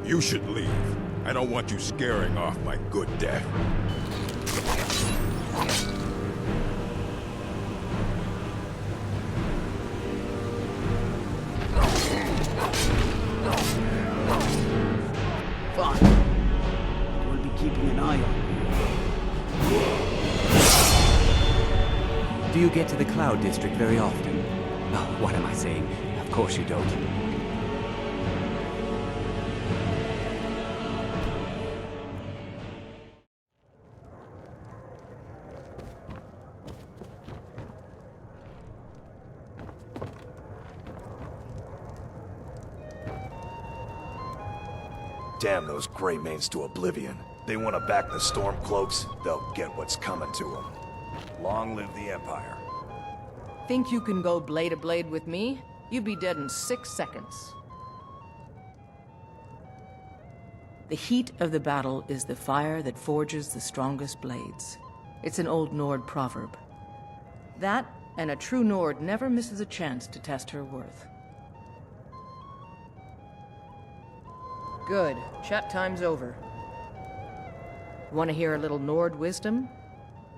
You should leave. I don't want you scaring off my good dad. Fine. We'll be keeping an eye on you. Do you get to the Cloud District very often? Oh, what am I saying? Of course you don't. Damn those Greymanes to oblivion. They want to back the Stormcloaks, they'll get what's coming to them. Long live the Empire. Think you can go blade to blade with me? You'd be dead in 6 seconds. The heat of the battle is the fire that forges the strongest blades. It's an old Nord proverb. That, and a true Nord never misses a chance to test her worth. Good. Chat time's over. Want to hear a little Nord wisdom?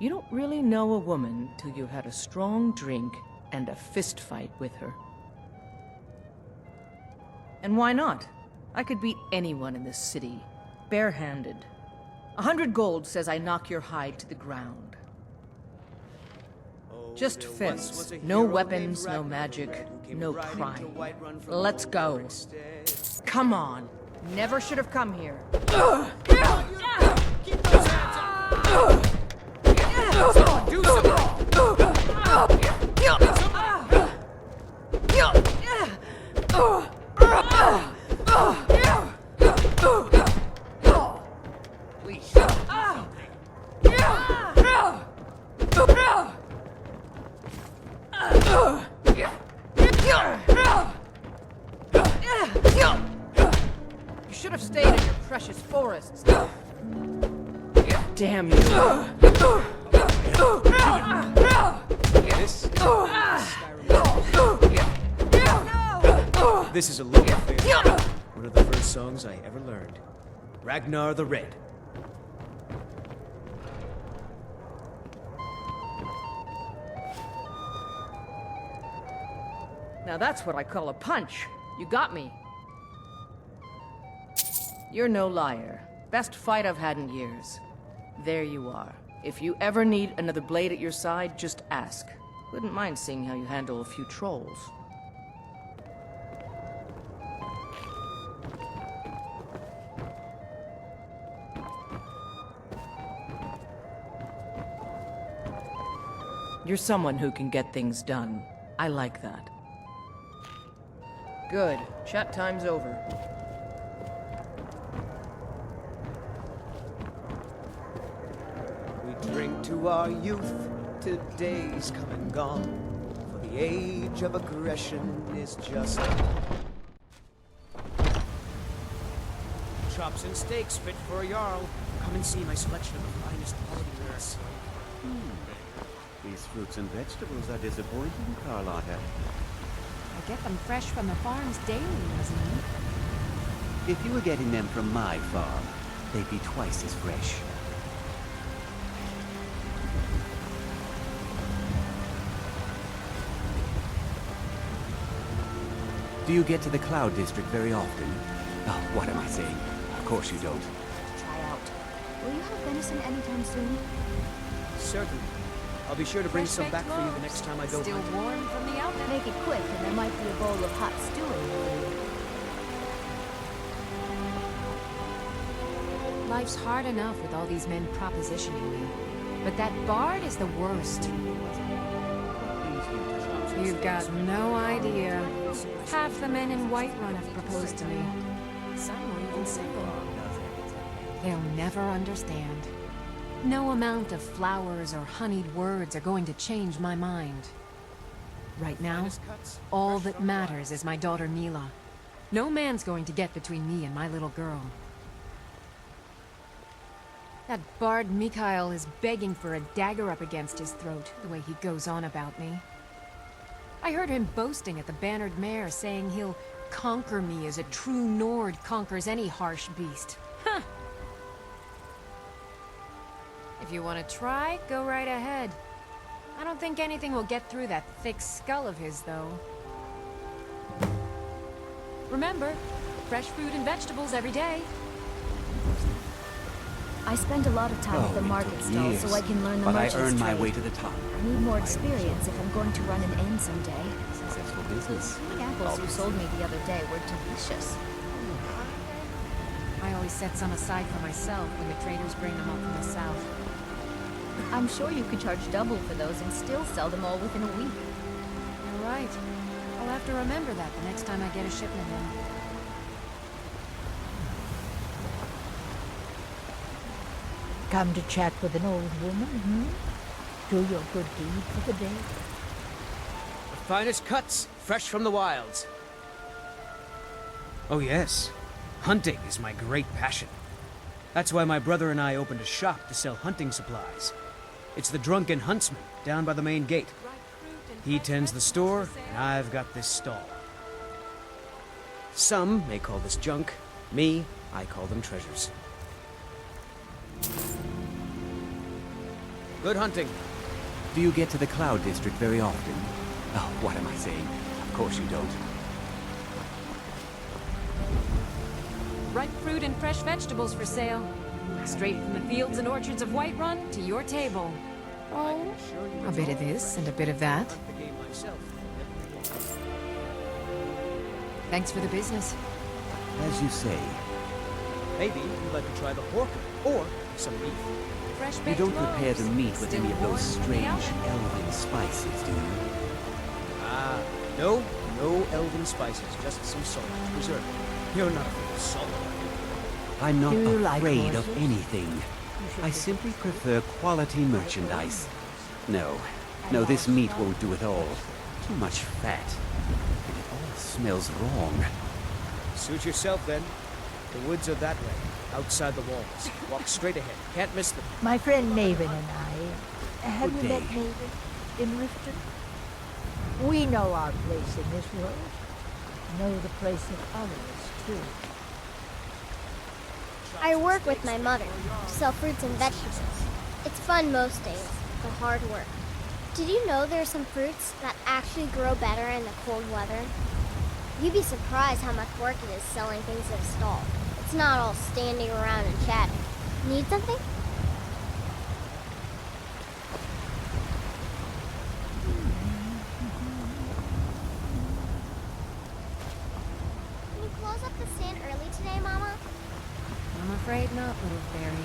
You don't really know a woman till you've had a strong drink and a fist fight with her. And why not? I could beat anyone in this city, barehanded. 100 gold says I knock your hide to the ground. Just fists. No weapons, no magic, no crime. Let's go. Come on. Never should have come here. Keep those hands up! Someone do something! Please. You should have stayed in your precious forests. Damn you. This is a low affair. One of the first songs I ever learned. Ragnar the Red. Now that's what I call a punch. You got me. You're no liar. Best fight I've had in years. There you are. If you ever need another blade at your side, just ask. Wouldn't mind seeing how you handle a few trolls. You're someone who can get things done. I like that. Good. Chat time's over. Drink to our youth, today's come and gone. For the age of aggression is just... Chops and steaks fit for a Jarl. Come and see my selection of the finest quality wares. These fruits and vegetables are disappointing, Carlotta. I get them fresh from the farms daily, Rosalie. If you were getting them from my farm, they'd be twice as fresh. Do you get to the Cloud District very often? Oh, what am I saying? Of course you don't. Try out. Will you have venison anytime soon? Certainly. I'll be sure to bring some back for you the next time I go Still hunting. warm from the oven. Make it quick, and there might be a bowl of hot stewing for you. Life's hard enough with all these men propositioning me. But that bard is the worst. You've got no idea. Half the men in Whiterun have proposed to me. Some were even single. They'll never understand. No amount of flowers or honeyed words are going to change my mind. Right now, all that matters is my daughter Mila. No man's going to get between me and my little girl. That bard Mikhail is begging for a dagger up against his throat, the way he goes on about me. I heard him boasting at the Bannered Mare, saying he'll conquer me as a true Nord conquers any harsh beast. Huh. If you want to try, go right ahead. I don't think anything will get through that thick skull of his, though. Remember, fresh fruit and vegetables every day. I spend a lot of time at the market stall so I can learn the but I merchant's earn my trade. way to the top. I need more experience if I'm going to run an inn someday. Successful business. The apples you sold me the other day were delicious. I always set some aside for myself when the traders bring them up from the south. I'm sure you could charge double for those and still sell them all within a week. You're right. I'll have to remember that the next time I get a shipment in. Come to chat with an old woman, Do your good deed for the day. The finest cuts, fresh from the wilds. Oh yes, hunting is my great passion. That's why my brother and I opened a shop to sell hunting supplies. It's the Drunken Huntsman down by the main gate. He tends the store, and I've got this stall. Some may call this junk. Me, I call them treasures. Good hunting. Do you get to the Cloud District very often? Oh, what am I saying? Of course you don't. Ripe fruit and fresh vegetables for sale. Straight from the fields and orchards of Whiterun to your table. Oh, a bit of this and a bit of that. Thanks for the business. As you say, Maybe you'd like to try the pork or some beef. Fresh you baked don't prepare the loaves, meat with still any of warm those from the strange oven. elven spices, do you? No elven spices, just some salt to preserve it. You're not afraid of salt. I'm not Do you like afraid of horses? anything. I simply prefer quality merchandise. No, this meat won't do it all. Too much fat. And it all smells wrong. Suit yourself then. The woods are that way, outside the walls. Walk straight ahead. Can't miss them. My friend Maven and I. Have Good you met day. Maven in Riften? We know our place in this world. Know the place of others, too. I work with my mother to sell fruits and vegetables. It's fun most days, but hard work. Did you know there are some fruits that actually grow better in the cold weather? You'd be surprised how much work it is selling things at a stall. It's not all standing around and chatting. Need something? Can you close up the stand early today, Mama? I'm afraid not, little fairy.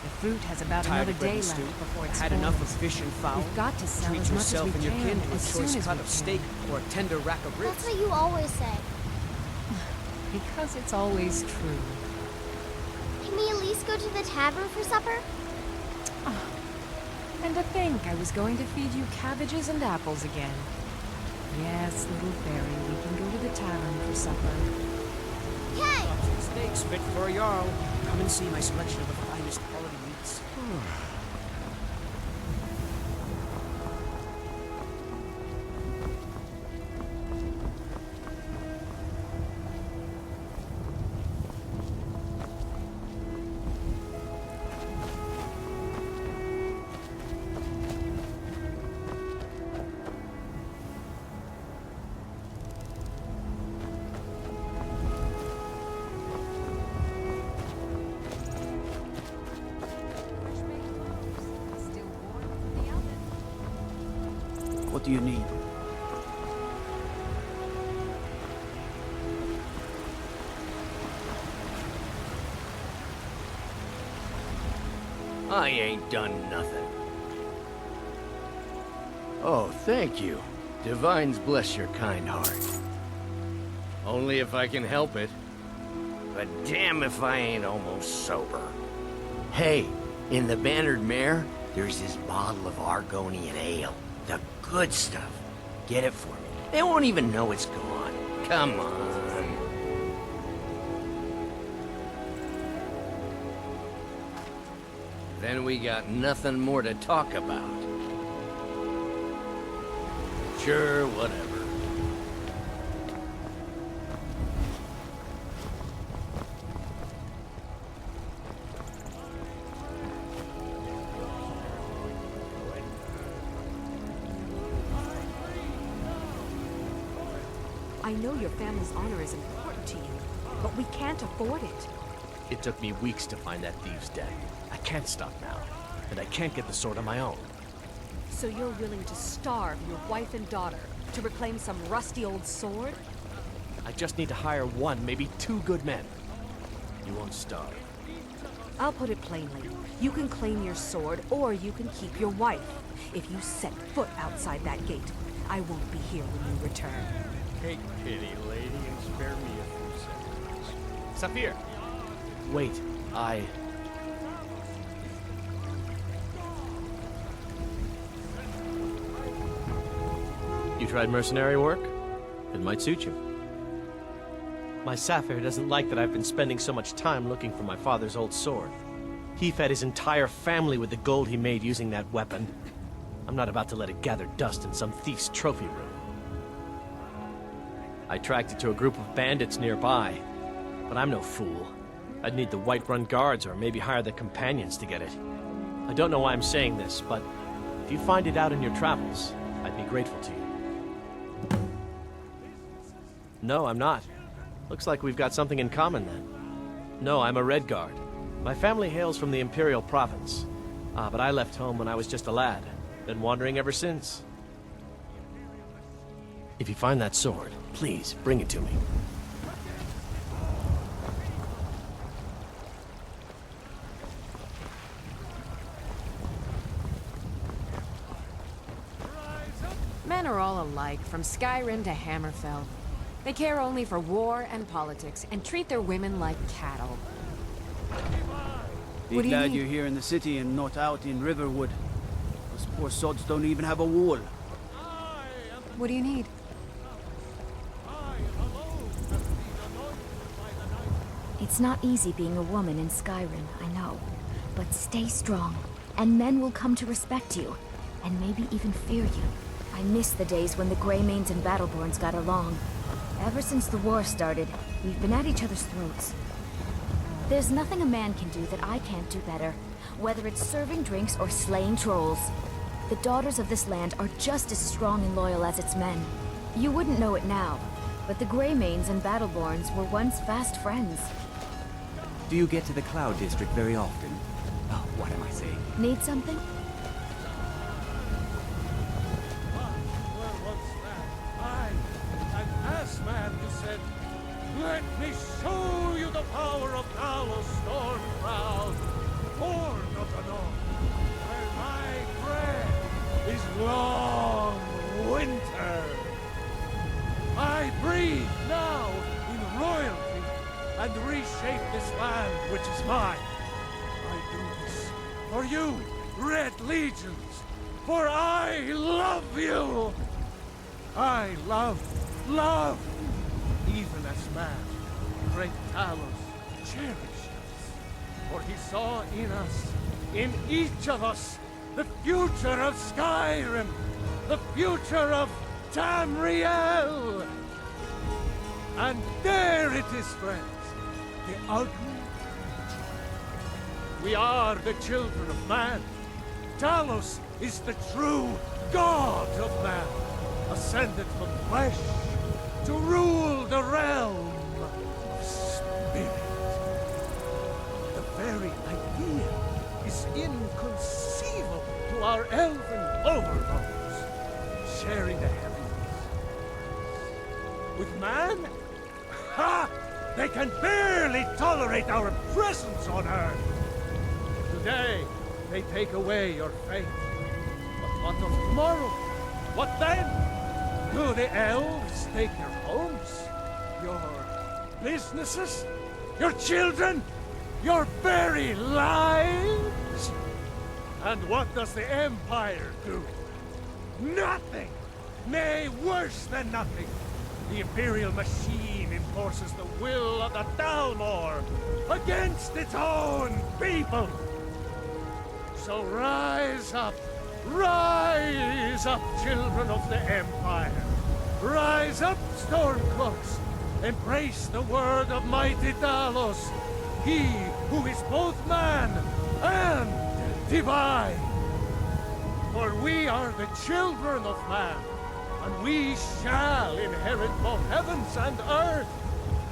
The fruit has about Tired another of bread day and left stew? before it's Had enough of spoils. fish and fowl? We've got to sell Treat as much as yourself we and your can kin to a as soon choice as cut we of can. steak or a tender rack of ribs. That's what you always say. Because it's always true. Can we at least go to the tavern for supper? And to think I was going to feed you cabbages and apples again. Yes, little fairy, we can go to the tavern for supper. Yay! Steaks fit for a Jarl. Come and see my selection of the finest quality meats. Still warm from the oven. What do you need? I ain't done nothing. Oh, thank you. Divines bless your kind heart. Only if I can help it. But damn if I ain't almost sober. Hey, in the Bannered Mare, there's this bottle of Argonian ale. The good stuff. Get it for me. They won't even know it's gone. Come on. Then we got nothing more to talk about. Sure, whatever. I know your family's honor is important to you, but we can't afford it. It took me weeks to find that thieves' den. I can't stop now, and I can't get the sword on my own. So you're willing to starve your wife and daughter to reclaim some rusty old sword? I just need to hire one, maybe two good men. You won't starve. I'll put it plainly. You can claim your sword, or you can keep your wife. If you set foot outside that gate, I won't be here when you return. Take pity, lady, and spare me a few seconds. Saphir! Wait, You tried mercenary work? It might suit you. My Saphir doesn't like that I've been spending so much time looking for my father's old sword. He fed his entire family with the gold he made using that weapon. I'm not about to let it gather dust in some thief's trophy room. I tracked it to a group of bandits nearby, but I'm no fool. I'd need the Whiterun guards or maybe hire the companions to get it. I don't know why I'm saying this, but if you find it out in your travels, I'd be grateful to you. No, I'm not. Looks like we've got something in common then. No, I'm a Red Guard. My family hails from the Imperial Province. But I left home when I was just a lad. Been wandering ever since. If you find that sword, please bring it to me. Men are all alike, from Skyrim to Hammerfell. They care only for war and politics, and treat their women like cattle. Be What do you glad need? you're here in the city and not out in Riverwood. Those poor sods don't even have a wall. What do you need? It's not easy being a woman in Skyrim, I know. But stay strong, and men will come to respect you, and maybe even fear you. I miss the days when the Greymanes and Battleborns got along. Ever since the war started, we've been at each other's throats. There's nothing a man can do that I can't do better, whether it's serving drinks or slaying trolls. The daughters of this land are just as strong and loyal as its men. You wouldn't know it now, but the Greymanes and Battleborns were once fast friends. Do you get to the Cloud District very often? Oh, what am I saying? Need something? Man who said, "Let me show you the power of Talos Stormcloud, born of the north, where my breath is long winter. I breathe now in royalty and reshape this land which is mine. I do this for you, Red Legions, for I love you. I love, even as man, great Talos cherishes. For he saw in us, in each of us, the future of Skyrim, the future of Tamriel. And there it is, friends, the ugly, the true. We are the children of man. Talos is the true god of man, ascended from flesh to rule the realm of spirit. The very idea is inconceivable to our elven overlords, sharing the heavens. With man? Ha! They can barely tolerate our presence on Earth. Today, they take away your faith. But what of tomorrow? What then? Do the elves take your homes? Your businesses? Your children? Your very lives? And what does the Empire do? Nothing! Nay, worse than nothing! The Imperial machine enforces the will of the Dalmor against its own people! So rise up, children of the Empire! Rise up, Stormcloaks! Embrace the word of mighty Talos, he who is both man and divine! For we are the children of man, and we shall inherit both heavens and earth.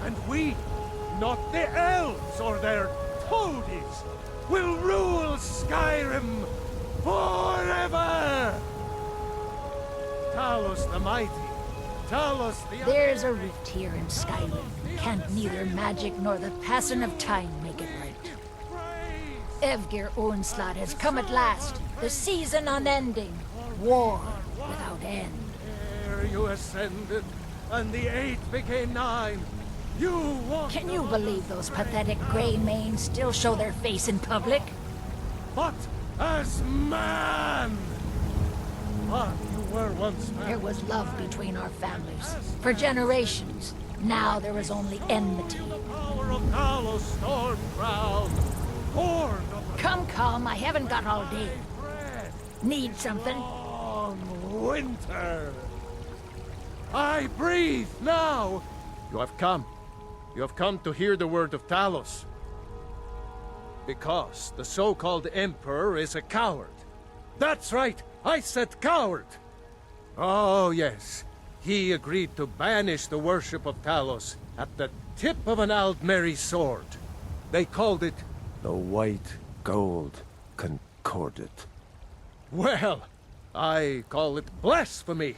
And we, not the elves or their toadies, will rule Skyrim forever! Talos the Mighty, Talos the... There's a rift here in Skyrim. Can't neither magic nor the passing of time make it right. Evgir Onslaught has come at last. The season unending. War without end. Ere you ascended, and the 8 became 9, you walked... Can you believe those pathetic grey manes still show their face in public? But as man! But you were once man. There was love between our families. For generations. Now there is only enmity. Power of Talos storm crown. Horde of... Come, I haven't got all day. Need something? Long winter. I breathe now. You have come. You have come to hear the word of Talos. Because the so-called Emperor is a coward. That's right, I said coward. Oh yes, he agreed to banish the worship of Talos at the tip of an Aldmeri sword. They called it The White Gold Concordat. Well, I call it blasphemy.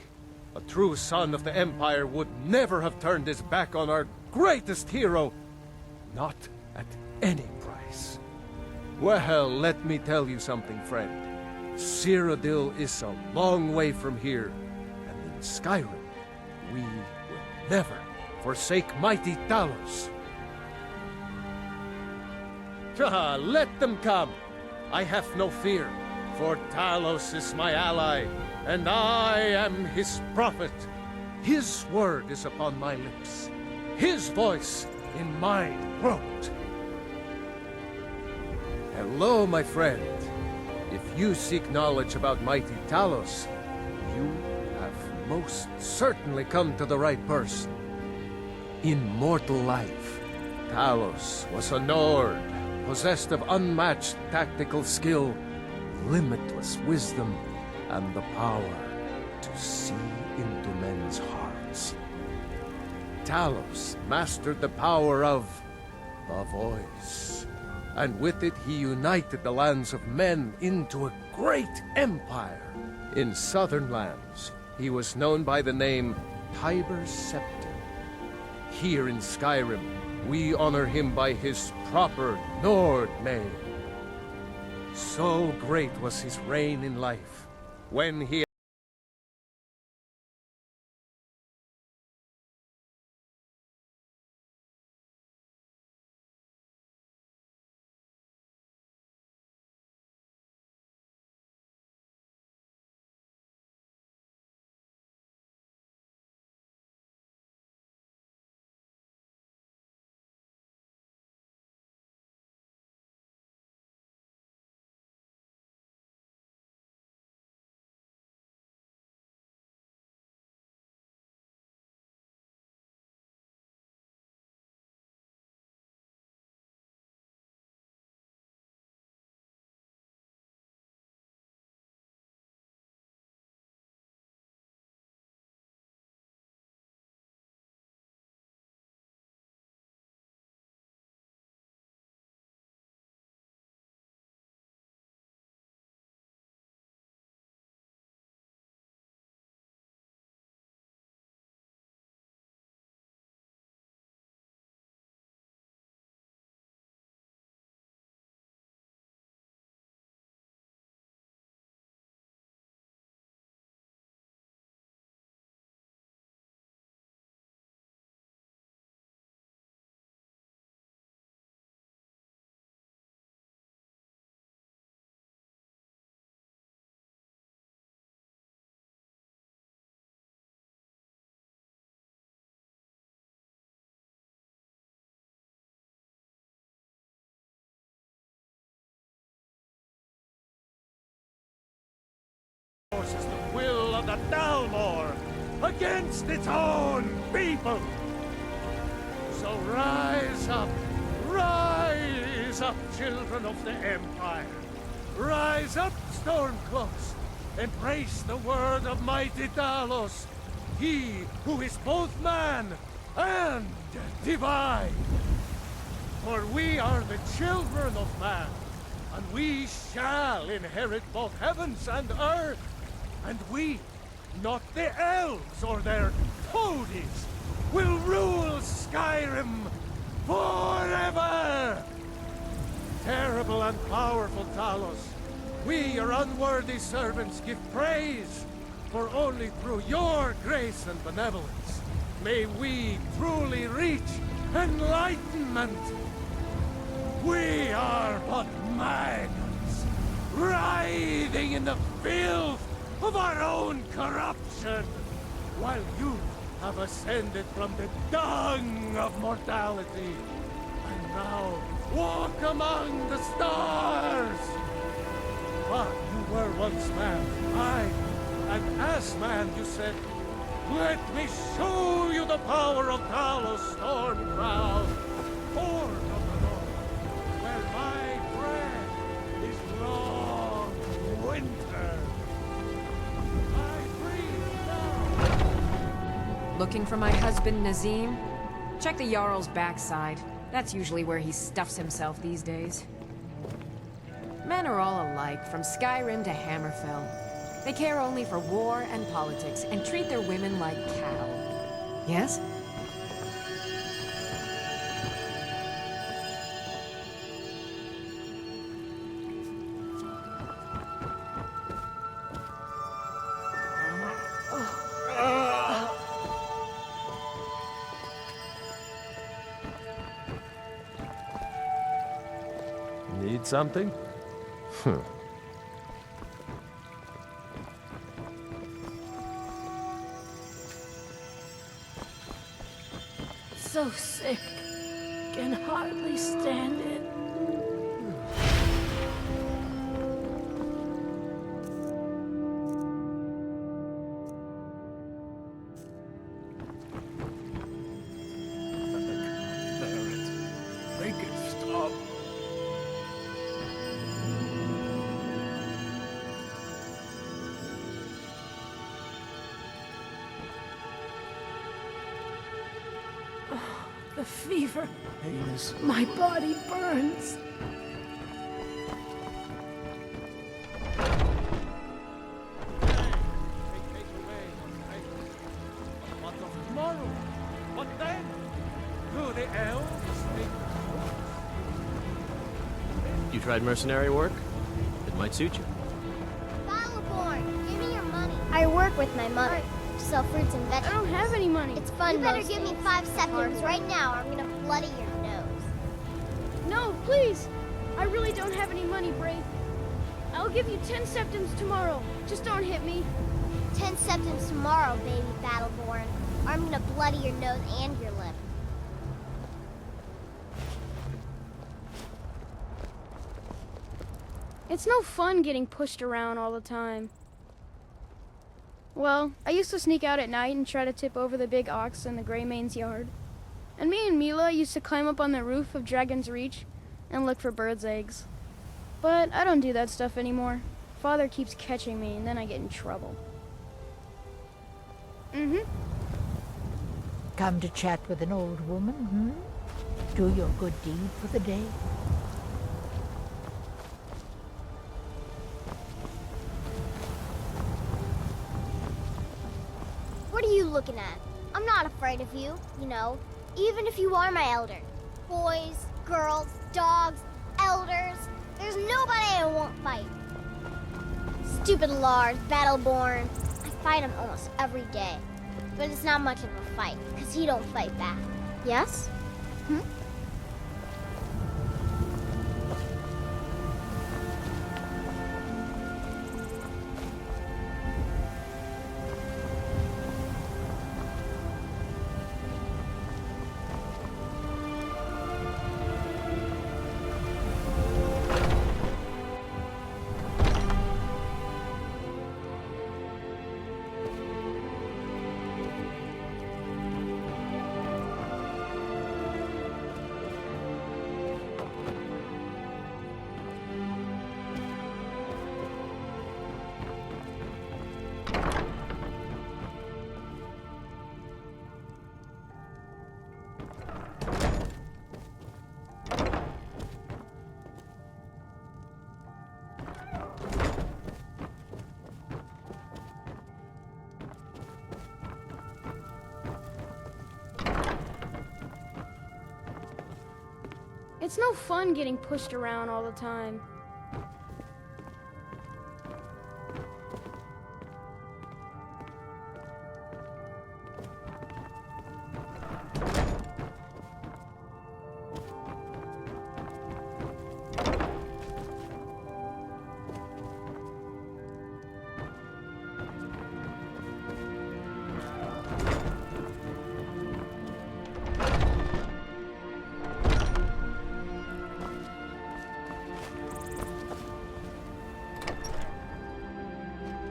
A true son of the Empire would never have turned his back on our greatest hero. Not at any price. Well, let me tell you something, friend. Cyrodiil is a long way from here, and in Skyrim, we will never forsake mighty Talos. Let them come. I have no fear, for Talos is my ally, and I am his prophet. His word is upon my lips, his voice in my throat. Hello, my friend. If you seek knowledge about mighty Talos, you have most certainly come to the right person. In mortal life, Talos was a Nord, possessed of unmatched tactical skill, limitless wisdom, and the power to see into men's hearts. Talos mastered the power of the voice, and with it he united the lands of men into a great empire. In southern lands, he was known by the name Tiber Septim. Here in Skyrim, we honor him by his proper Nord name. So great was his reign in life, when he forces the will of the Dalmor against its own people. So rise up, children of the Empire. Rise up, Stormcloaks. Embrace the word of mighty Talos. he who is both man and divine. For we are the children of man, and we shall inherit both heavens and earth. And we, not the elves or their toadies, will rule Skyrim forever! Terrible and powerful Talos, we, your unworthy servants, give praise, for only through your grace and benevolence may we truly reach enlightenment. We are but maggots, writhing in the filth of our own corruption, while you have ascended from the dung of mortality, and now walk among the stars. But you were once man, aye, and as man you said, let me show you the power of Talos Stormcloud, born of the North, where my breath is long winter. Looking for my husband, Nazim? Check the Jarl's backside. That's usually where he stuffs himself these days. Men are all alike, from Skyrim to Hammerfell. They care only for war and politics, and treat their women like cattle. Yes? Need something? So sick. Can hardly stand it. Make it stop. The fever. Heinous. My body burns. What of tomorrow? What then? Do the elves take You tried mercenary work? It might suit you. Battleborn, give me your money. I work with my mother to sell fruits and vegetables. I don't have any money. It's fun. You better give me 5 seconds right now, or I'm gonna bloody your nose. No, please! I really don't have any money, Brave. I'll give you 10 septims tomorrow. Just don't hit me. 10 septims tomorrow, baby Battleborn, or I'm gonna bloody your nose and your lip. It's no fun getting pushed around all the time. Well, I used to sneak out at night and try to tip over the big ox in the Greymane's yard. And me and Mila used to climb up on the roof of Dragon's Reach and look for birds' eggs. But I don't do that stuff anymore. Father keeps catching me and then I get in trouble. Come to chat with an old woman, Do your good deed for the day. What are you looking at? I'm not afraid of you, you know, even if you are my elder. Boys, girls, dogs, elders, there's nobody I won't fight. Stupid Lars, Battleborn. I fight him almost every day. But it's not much of a fight, because he don't fight back. Yes? It's no fun getting pushed around all the time.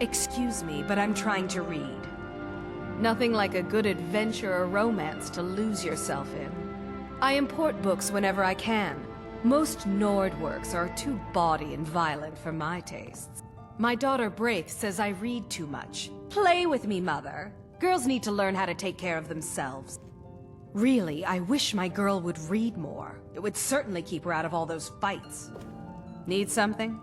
Excuse me, but I'm trying to read. Nothing like a good adventure or romance to lose yourself in. I import books whenever I can. Most Nord works are too bawdy and violent for my tastes. My daughter Braith says I read too much. Play with me, Mother. Girls need to learn how to take care of themselves. Really, I wish my girl would read more. It would certainly keep her out of all those fights. Need something?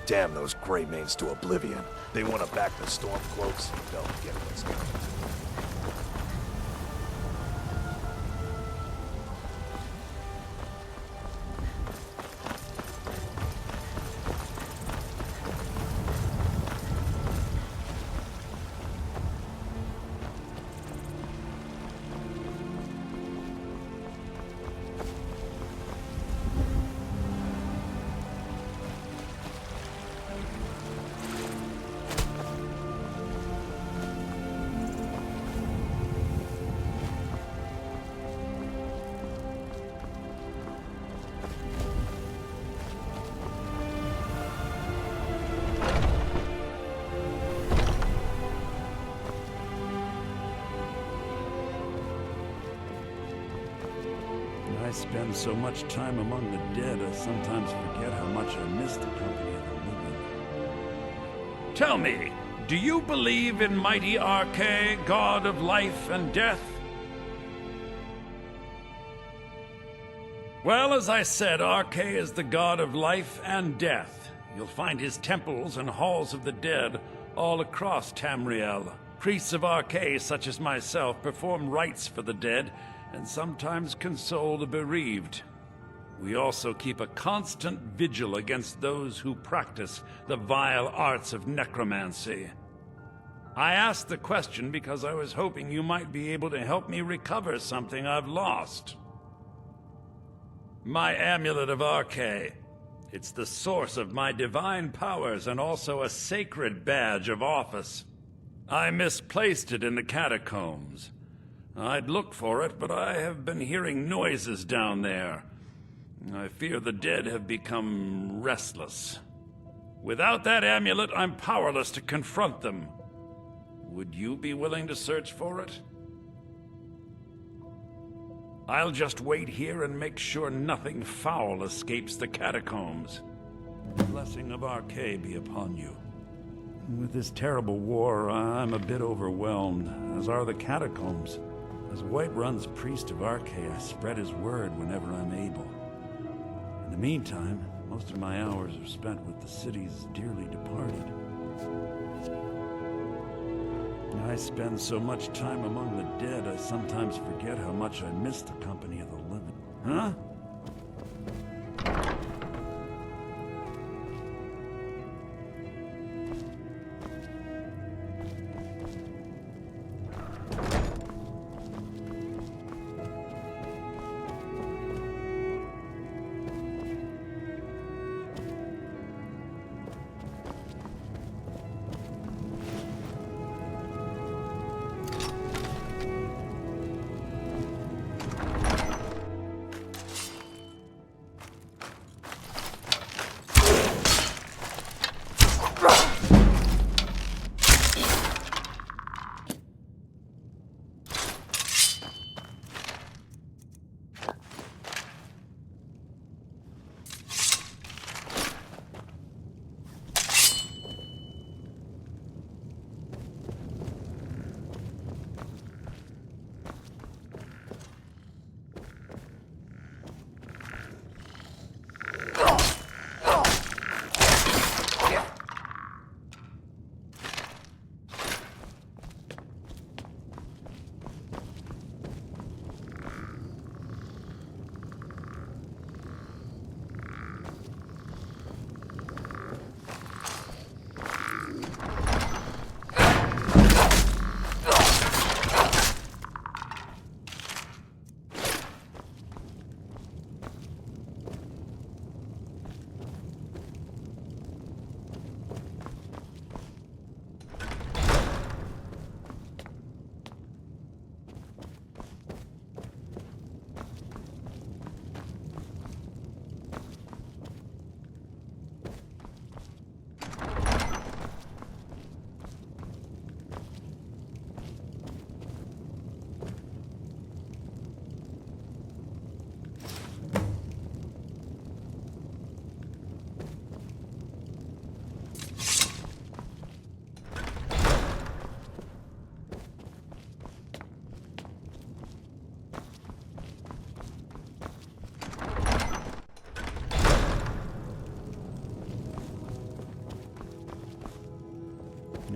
Damn those Greymanes to oblivion. They want to back the Stormcloaks, they'll get what's coming to them. I spend so much time among the dead, I sometimes forget how much I miss the company of the living. Tell me, do you believe in mighty Arkay, god of life and death? Well, as I said, Arkay is the god of life and death. You'll find his temples and halls of the dead all across Tamriel. Priests of Arkay, such as myself, perform rites for the dead and sometimes console the bereaved. We also keep a constant vigil against those who practice the vile arts of necromancy. I asked the question because I was hoping you might be able to help me recover something I've lost. My amulet of Arkay. It's the source of my divine powers and also a sacred badge of office. I misplaced it in the catacombs. I'd look for it, but I have been hearing noises down there. I fear the dead have become restless. Without that amulet, I'm powerless to confront them. Would you be willing to search for it? I'll just wait here and make sure nothing foul escapes the catacombs. The blessing of Arkay be upon you. With this terrible war, I'm a bit overwhelmed, as are the catacombs. As Whiterun's priest of Arkay, I spread his word whenever I'm able. In the meantime, most of my hours are spent with the city's dearly departed. I spend so much time among the dead, I sometimes forget how much I miss the company of the living. Huh?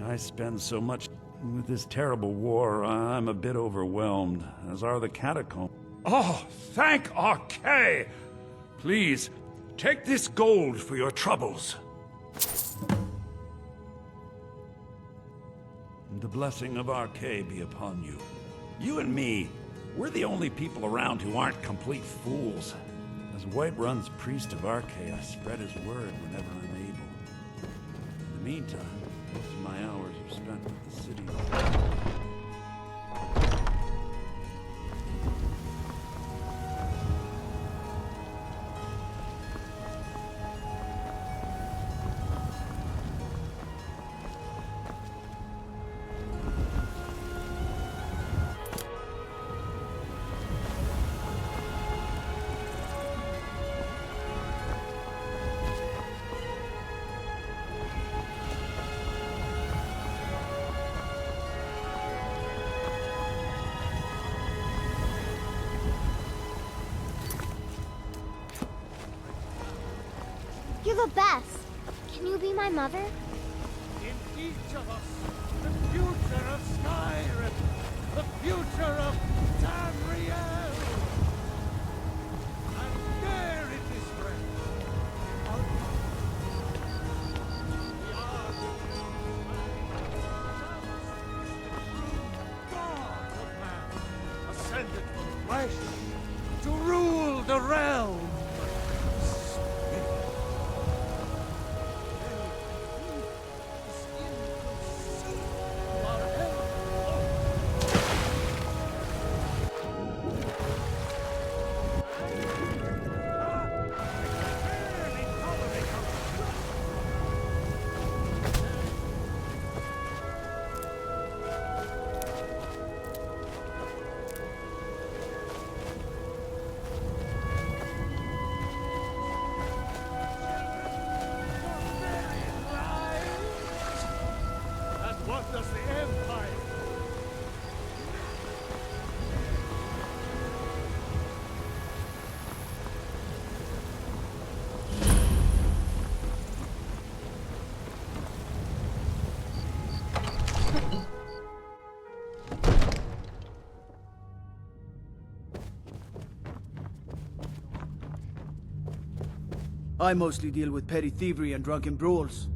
I spend so much with this terrible war, I'm a bit overwhelmed, as are the catacombs. Oh, thank Arkay! Please, take this gold for your troubles. The blessing of Arkay be upon you. You and me, we're the only people around who aren't complete fools. As Whiterun's priest of Arkay, I spread his word whenever I'm able. In the meantime, most of my hours are spent with the city. You're the best. Can you be my mother? In each of us, the future of Skyrim, the future of Tamriel. And there it is, friend. God of man, ascended from flesh to rule the realm. What does the Empire? I mostly deal with petty thievery and drunken brawls.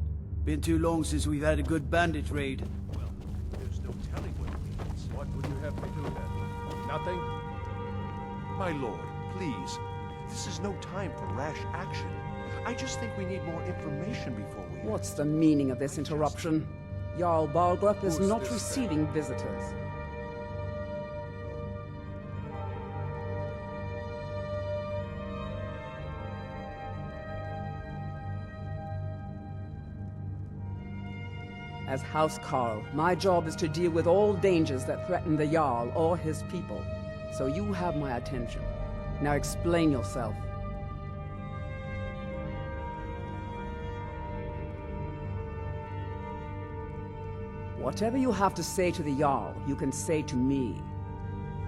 Been too long since we've had a good bandit raid. Well, there's no telling what it means. What would you have me do then? Nothing? My lord, please. This is no time for rash action. I just think we need more information before we... What's the meaning of this interruption? Jarl Balgrup is not receiving visitors. As House Carl, my job is to deal with all dangers that threaten the Jarl or his people. So you have my attention. Now explain yourself. Whatever you have to say to the Jarl, you can say to me.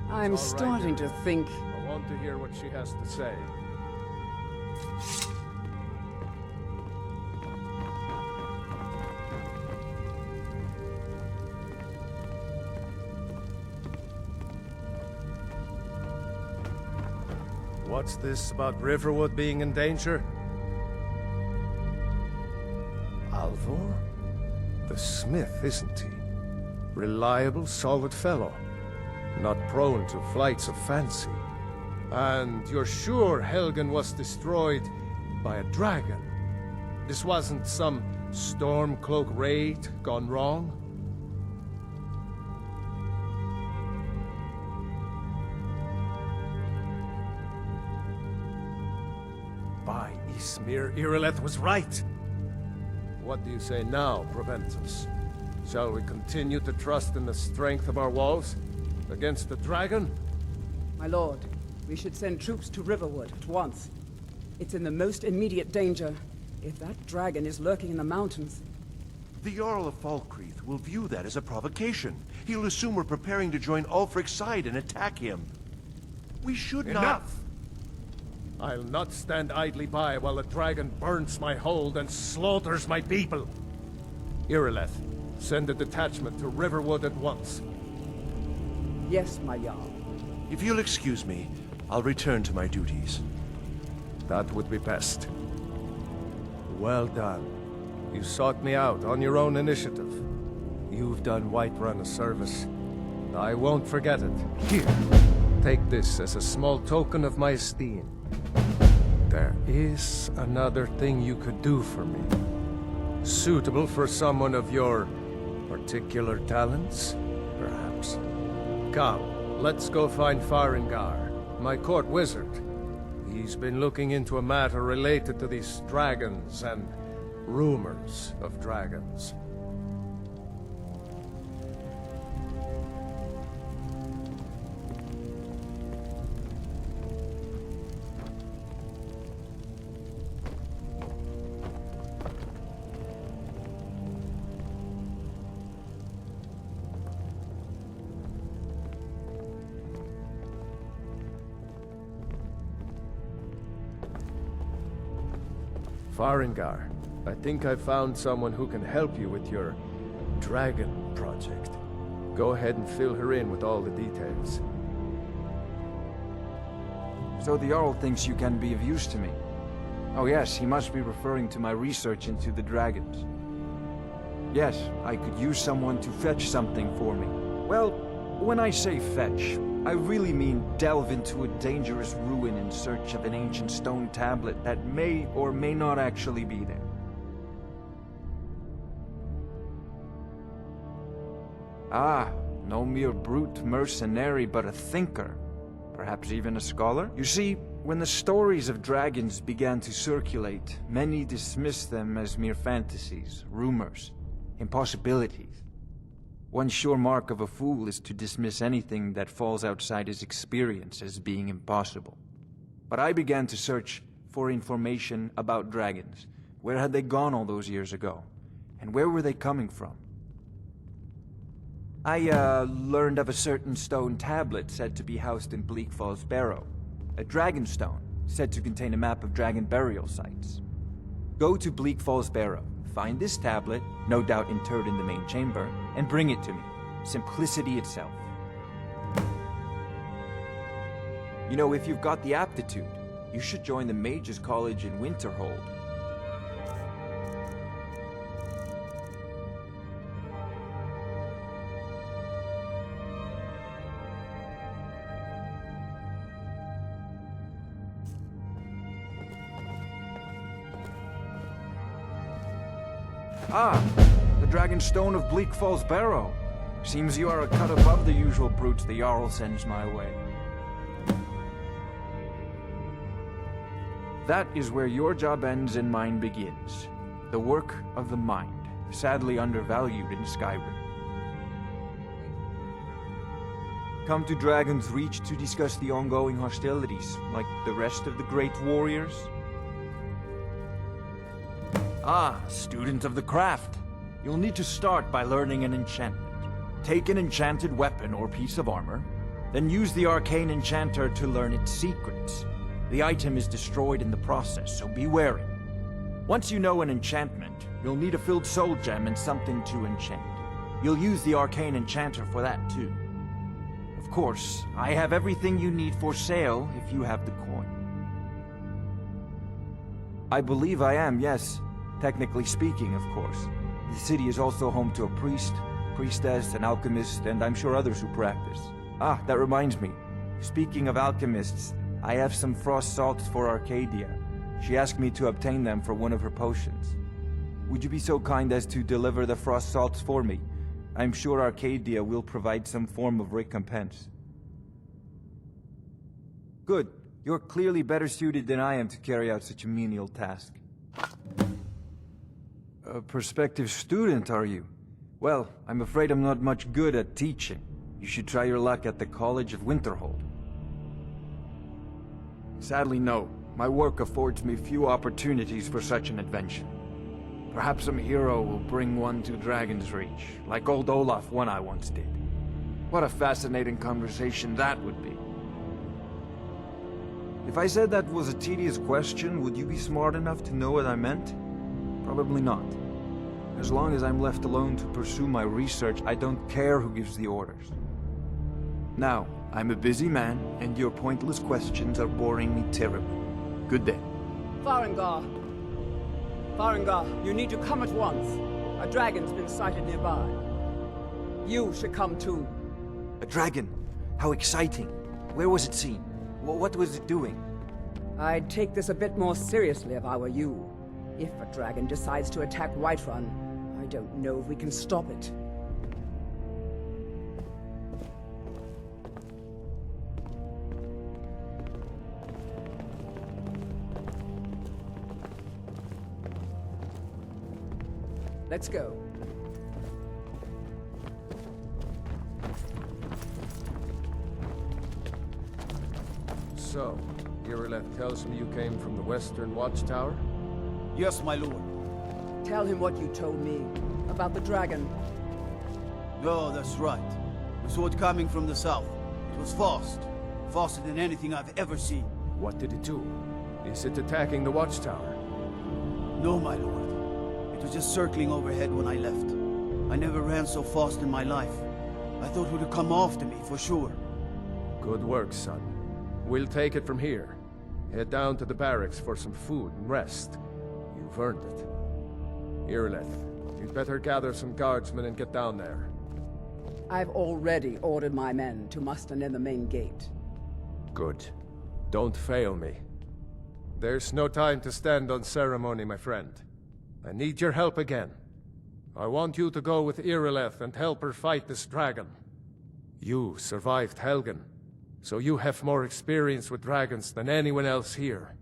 I'm starting to think... I want to hear what she has to say. What's this about Riverwood being in danger? Alvor? The smith, isn't he? Reliable, solid fellow. Not prone to flights of fancy. And you're sure Helgen was destroyed by a dragon? This wasn't some Stormcloak raid gone wrong? By Ysmir, Irileth was right. What do you say now, Proventus? Shall we continue to trust in the strength of our walls against the dragon? My lord, we should send troops to Riverwood at once. It's in the most immediate danger. If that dragon is lurking in the mountains... The Jarl of Falkreath will view that as a provocation. He'll assume we're preparing to join Ulfric's side and attack him. We should not... Enough! I'll not stand idly by while the dragon burns my hold and slaughters my people. Irileth, Send a detachment to Riverwood at once. Yes, my Jarl. If you'll excuse me, I'll return to my duties. That would be best. Well done. You sought me out on your own initiative. You've done Whiterun a service. I won't forget it. Here, take this as a small token of my esteem. There is another thing you could do for me. Suitable for someone of your particular talents, perhaps. Come, let's go find Farengar, my court wizard. He's been looking into a matter related to these dragons and rumors of dragons. Farengar, I think I found someone who can help you with your dragon project. Go ahead and fill her in with all the details. So the Jarl thinks you can be of use to me. Oh yes, he must be referring to my research into the dragons. Yes, I could use someone to fetch something for me. Well, when I say fetch, I really mean delve into a dangerous ruin in search of an ancient stone tablet that may or may not actually be there. Ah, no mere brute mercenary, but a thinker. Perhaps even a scholar? You see, when the stories of dragons began to circulate, many dismissed them as mere fantasies, rumors, impossibilities. One sure mark of a fool is to dismiss anything that falls outside his experience as being impossible. But I began to search for information about dragons. Where had they gone all those years ago? And where were they coming from? I learned of a certain stone tablet said to be housed in Bleak Falls Barrow. A dragon stone, said to contain a map of dragon burial sites. Go to Bleak Falls Barrow, find this tablet, no doubt interred in the main chamber, and bring it to me. Simplicity itself. You know, if you've got the aptitude, you should join the Mages College in Winterhold. Ah, the Dragon Stone of Bleak Falls Barrow. Seems you are a cut above the usual brutes the Jarl sends my way. That is where your job ends and mine begins. The work of the mind, sadly undervalued in Skyrim. Come to Dragon's Reach to discuss the ongoing hostilities, like the rest of the great warriors? Ah, student of the craft. You'll need to start by learning an enchantment. Take an enchanted weapon or piece of armor, then use the arcane enchanter to learn its secrets. The item is destroyed in the process, so be wary. Once you know an enchantment, you'll need a filled soul gem and something to enchant. You'll use the arcane enchanter for that too. Of course, I have everything you need for sale if you have the coin. I believe I am, yes. Technically speaking, of course. The city is also home to a priest, priestess, an alchemist, and I'm sure others who practice. Ah, that reminds me. Speaking of alchemists, I have some frost salts for Arcadia. She asked me to obtain them for one of her potions. Would you be so kind as to deliver the frost salts for me? I'm sure Arcadia will provide some form of recompense. Good. You're clearly better suited than I am to carry out such a menial task. A prospective student, are you? Well, I'm afraid I'm not much good at teaching. You should try your luck at the College of Winterhold. Sadly, no. My work affords me few opportunities for such an adventure. Perhaps some hero will bring one to Dragon's Reach, like old Olaf one I once did. What a fascinating conversation that would be. If I said that was a tedious question, would you be smart enough to know what I meant? Probably not. As long as I'm left alone to pursue my research, I don't care who gives the orders. Now, I'm a busy man, and your pointless questions are boring me terribly. Good day. Farengar! Farengar, you need to come at once. A dragon's been sighted nearby. You should come too. A dragon? How exciting. Where was it seen? What was it doing? I'd take this a bit more seriously if I were you. If a dragon decides to attack Whiterun, I don't know if we can stop it. Let's go. So, Irileth tells me you came from the Western Watchtower? Yes, my lord. Tell him what you told me about the dragon. Oh, that's right. We saw it coming from the south. It was fast. Faster than anything I've ever seen. What did it do? Is it attacking the Watchtower? No, my lord. It was just circling overhead when I left. I never ran so fast in my life. I thought it would have come after me, for sure. Good work, son. We'll take it from here. Head down to the barracks for some food and rest. You've earned it. Irileth, you'd better gather some guardsmen and get down there. I've already ordered my men to muster near the main gate. Good. Don't fail me. There's no time to stand on ceremony, my friend. I need your help again. I want you to go with Irileth and help her fight this dragon. You survived Helgen, so you have more experience with dragons than anyone else here.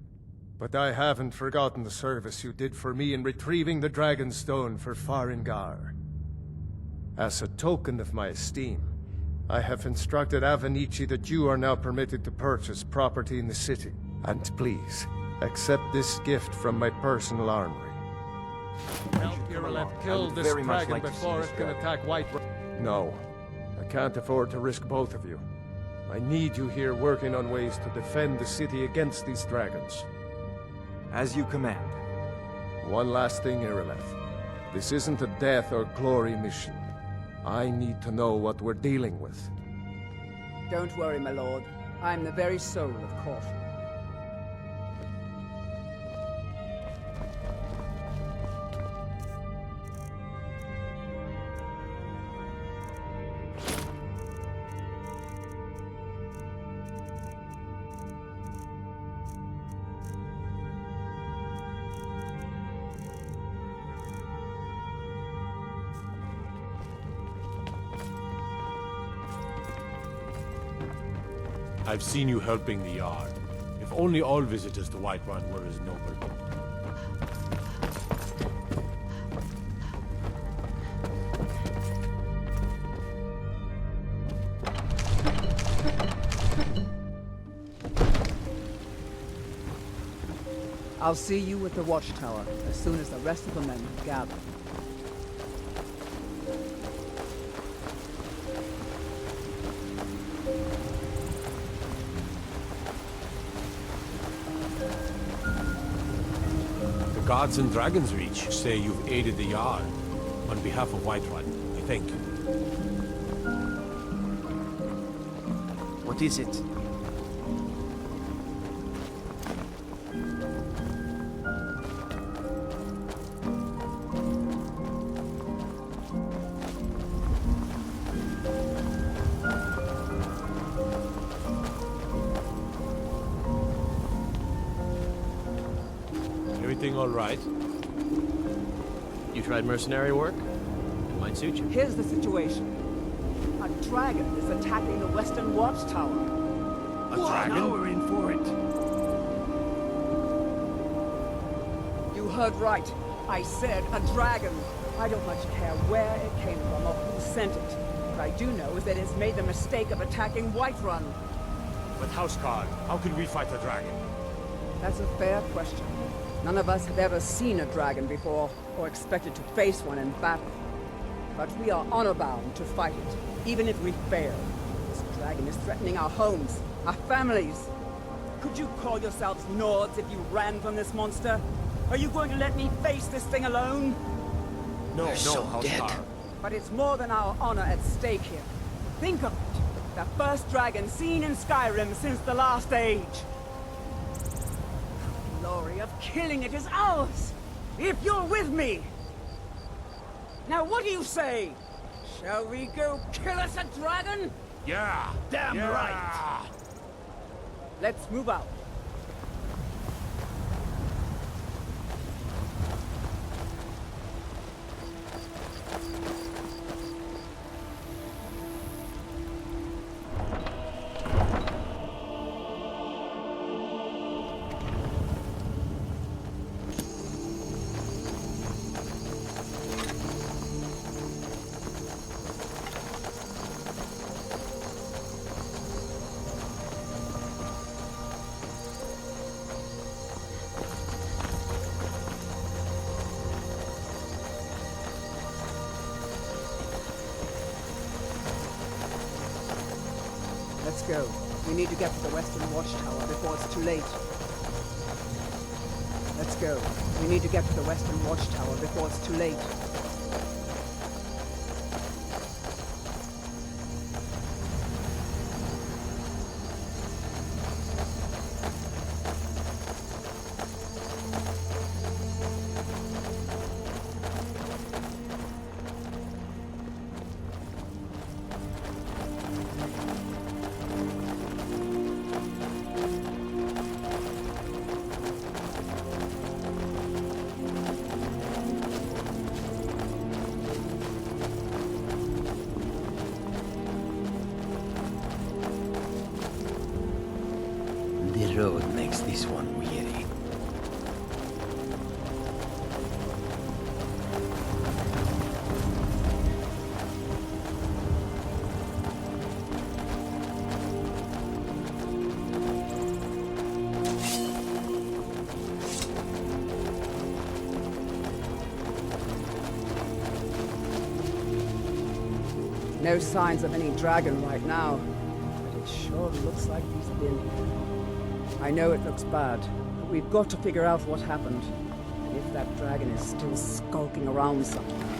But I haven't forgotten the service you did for me in retrieving the Dragonstone for Farengar. As a token of my esteem, I have instructed Avenici that you are now permitted to purchase property in the city. And please, accept this gift from my personal armory. Help Irileth kill this dragon before it can attack Whiterun. No, I can't afford to risk both of you. I need you here working on ways to defend the city against these dragons. As you command. One last thing, Irileth. This isn't a death or glory mission. I need to know what we're dealing with. Don't worry, my lord. I'm the very soul of caution. I've seen you helping the Jarl. If only all visitors to Whiterun were as noble. I'll see you at the Watchtower as soon as the rest of the men have gathered. The gods in Dragon's Reach say you've aided the Jarl. On behalf of Whiterun, I thank you. What is it? Everything all right? You tried mercenary work? It might suit you. Here's the situation. A dragon is attacking the Western Watchtower. A dragon? Now we're in for it. You heard right. I said a dragon. I don't much care where it came from or who sent it. What I do know is that it's made the mistake of attacking Whiterun. But Houseguard, how can we fight a dragon? That's a fair question. None of us have ever seen a dragon before, or expected to face one in battle. But we are honor-bound to fight it, even if we fail. This dragon is threatening our homes, our families. Could you call yourselves Nords if you ran from this monster? Are you going to let me face this thing alone? No, We're so House dead. Jarl. But it's more than our honor at stake here. Think of it. The first dragon seen in Skyrim since the last age. The glory of killing it is ours, if you're with me. Now what do you say? Shall we go kill us a dragon? Yeah! Damn yeah. right! Let's move out. Let's go. We need to get to the Western Watchtower before it's too late. Let's go. We need to get to the Western Watchtower before it's too late. The road makes this one weary. No signs of any dragon right now, but it sure looks like he's been here. I know it looks bad, but we've got to figure out what happened, and if that dragon is still skulking around somewhere.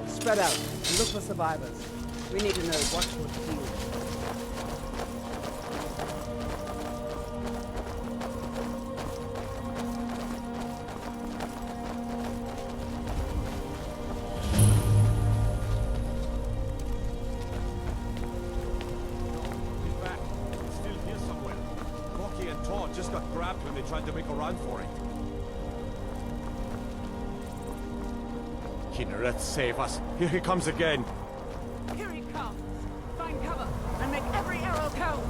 Spread out and look for survivors. We need to know what would heal. Just got grabbed when they tried to make a run for it. Kinneret, save us. Here he comes again. Here he comes! Find cover and make every arrow count!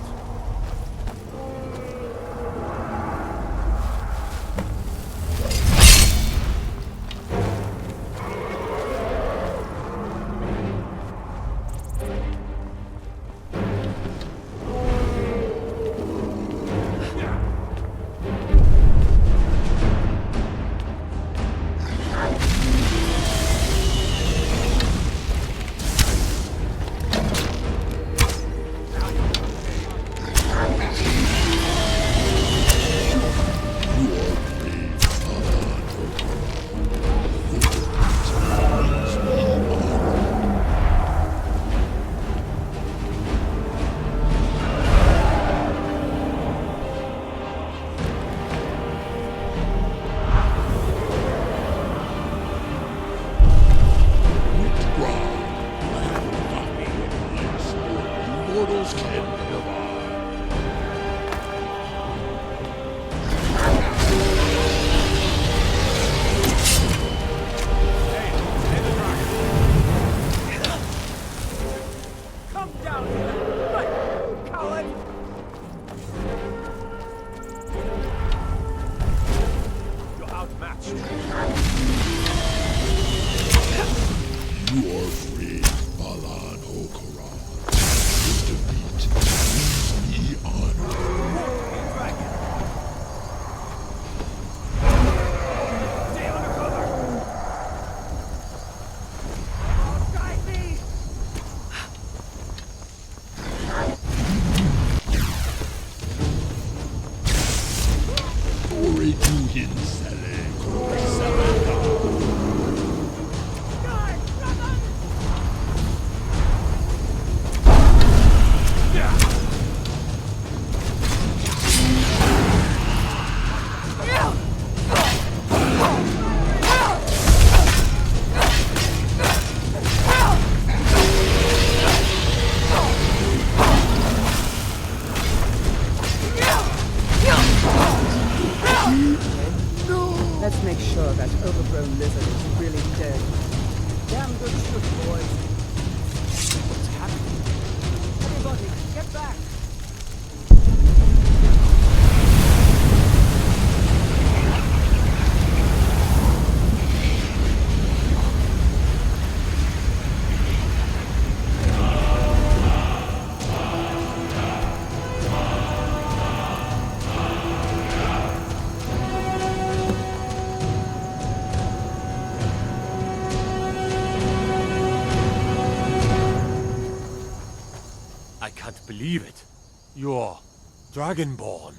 believe it. You're Dragonborn.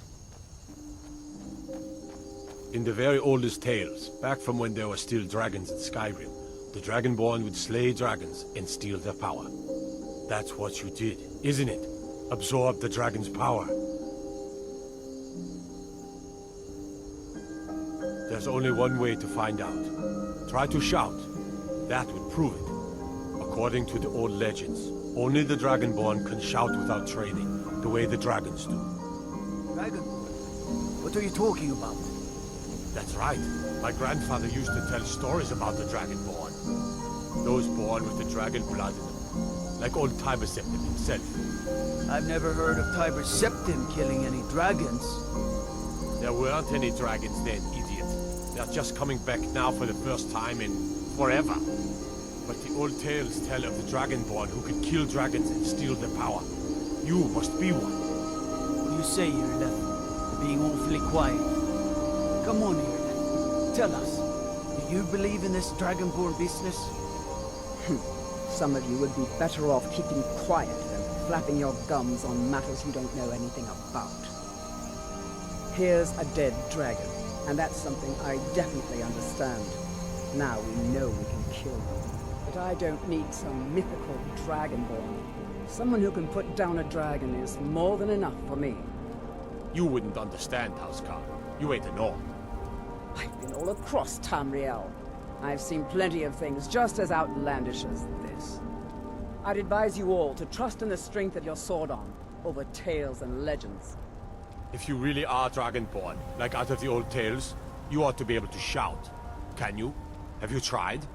In the very oldest tales, back from when there were still dragons in Skyrim, the Dragonborn would slay dragons and steal their power. That's what you did, isn't it? Absorb the dragon's power. There's only one way to find out. Try to shout. That would prove it. According to the old legends, only the Dragonborn can shout without training, the way the dragons do. Dragonborn? What are you talking about? That's right. My grandfather used to tell stories about the Dragonborn. Those born with the dragon blood in them. Like old Tiber Septim himself. I've never heard of Tiber Septim killing any dragons. There weren't any dragons then, idiot. They're just coming back now for the first time in forever. But the old tales tell of the Dragonborn who can kill dragons and steal their power. You must be one. What do you say, Irla? You're being awfully quiet. Come on, Irla. Tell us. Do you believe in this Dragonborn business? Some of you would be better off keeping quiet than flapping your gums on matters you don't know anything about. Here's a dead dragon, and that's something I definitely understand. Now we know we can kill them. But I don't need some mythical Dragonborn. Someone who can put down a dragon is more than enough for me. You wouldn't understand, Housecar. You ain't a Norn. I've been all across Tamriel. I've seen plenty of things just as outlandish as this. I'd advise you all to trust in the strength of your sword arm over tales and legends. If you really are Dragonborn, like out of the old tales, you ought to be able to shout. Can you? Have you tried?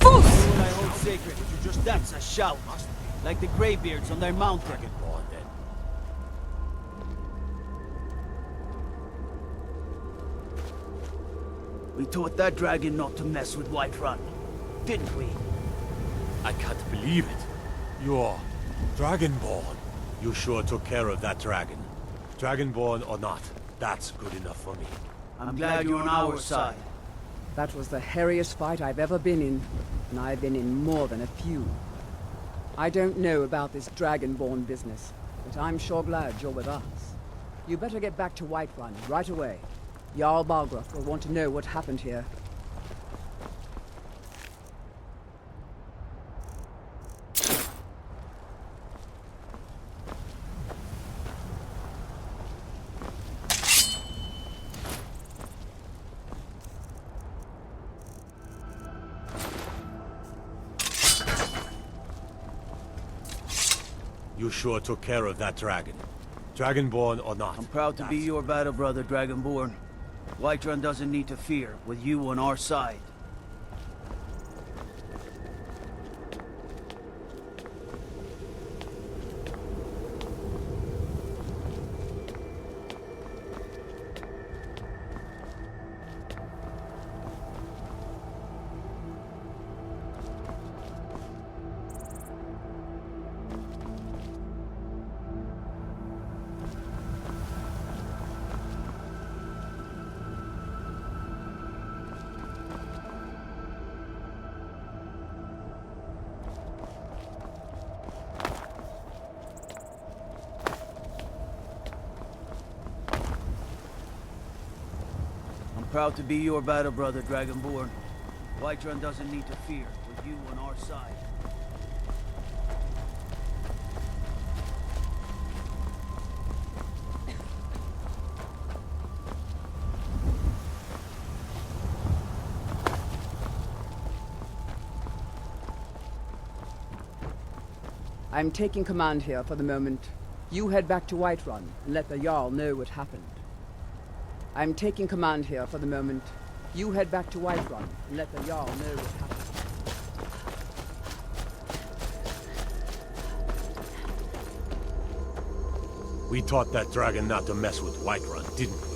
What I hold sacred, that's a shout. Like the Greybeards on their mountain. Dragonborn, then. We taught that dragon not to mess with Whiterun, didn't we? I can't believe it. You're Dragonborn. You sure took care of that dragon. Dragonborn or not, that's good enough for me. I'm glad you're on our side. That was the hairiest fight I've ever been in, and I've been in more than a few. I don't know about this Dragonborn business, but I'm sure glad you're with us. You better get back to Whiterun right away. Jarl Balgruuf will want to know what happened here. You sure took care of that dragon. Dragonborn or not. I'm proud to be your battle brother, Dragonborn. Whiterun doesn't need to fear, with you on our side. Proud to be your battle brother, Dragonborn. Whiterun doesn't need to fear, with you on our side. I'm taking command here for the moment. You head back to Whiterun and let the Jarl know what happened. I'm taking command here for the moment. You head back to Whiterun and let the Jarl know what happened. We taught that dragon not to mess with Whiterun, didn't we?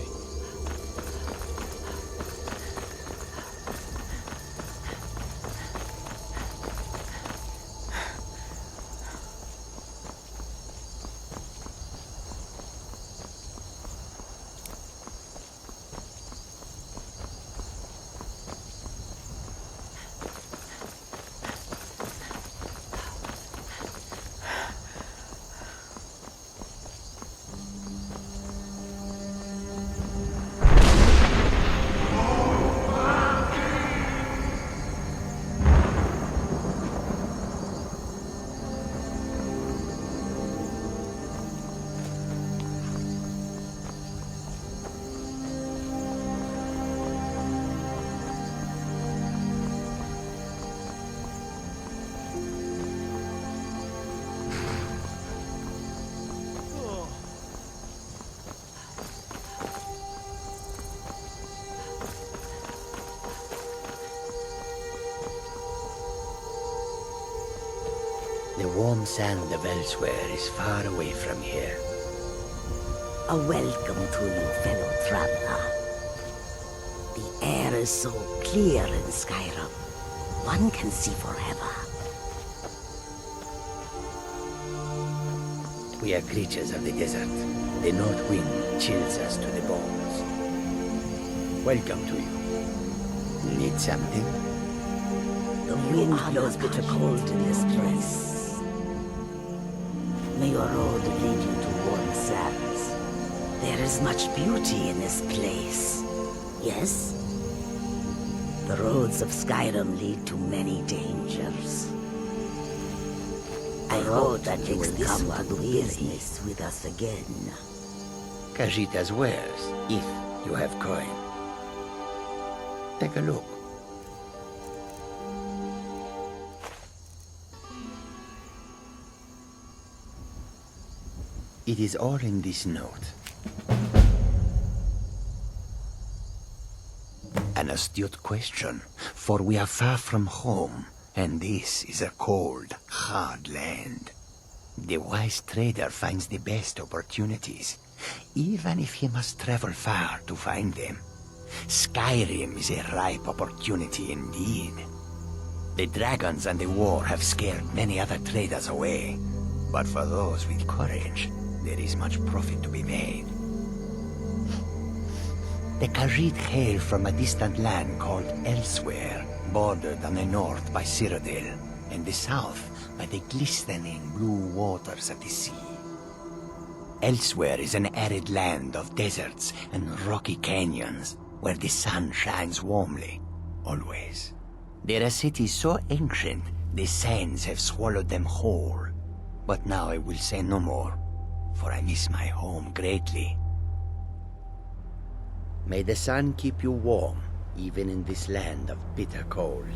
The warm sand of elsewhere is far away from here. A welcome to you, fellow traveler. The air is so clear in Skyrim. One can see forever. We are creatures of the desert. The north wind chills us to the bones. Welcome to you. Need something? The wind blows bitter cold in this place. May your road lead you to warm sands. There is much beauty in this place. Yes? The roads of Skyrim lead to many dangers. I hope that you will come to do business with us again. Khajiit's wares, if you have coin. Take a look. It is all in this note. An astute question, for we are far from home, and this is a cold, hard land. The wise trader finds the best opportunities, even if he must travel far to find them. Skyrim is a ripe opportunity indeed. The dragons and the war have scared many other traders away, but for those with courage, there is much profit to be made. The Khajiit hail from a distant land called Elsewhere, bordered on the north by Cyrodiil, and the south by the glistening blue waters of the sea. Elsewhere is an arid land of deserts and rocky canyons, where the sun shines warmly, always. There are cities so ancient, the sands have swallowed them whole. But now I will say no more, for I miss my home greatly. May the sun keep you warm, even in this land of bitter cold.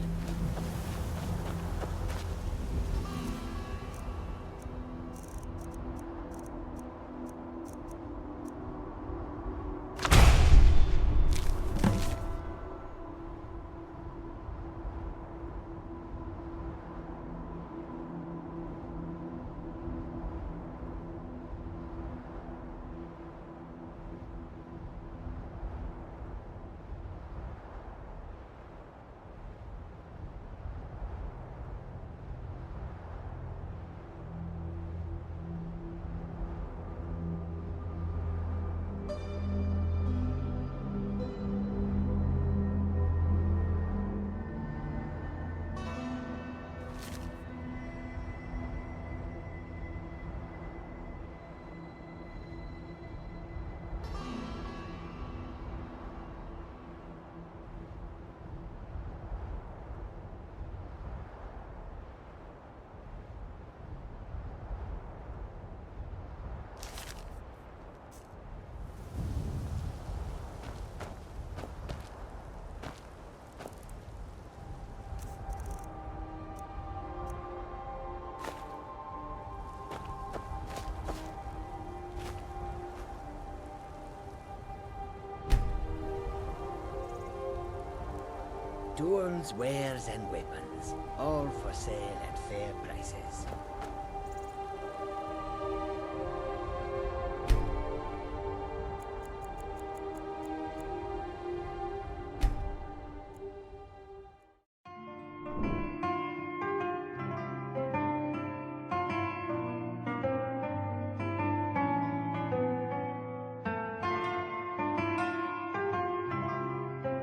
Tools, wares, and weapons, all for sale at fair prices.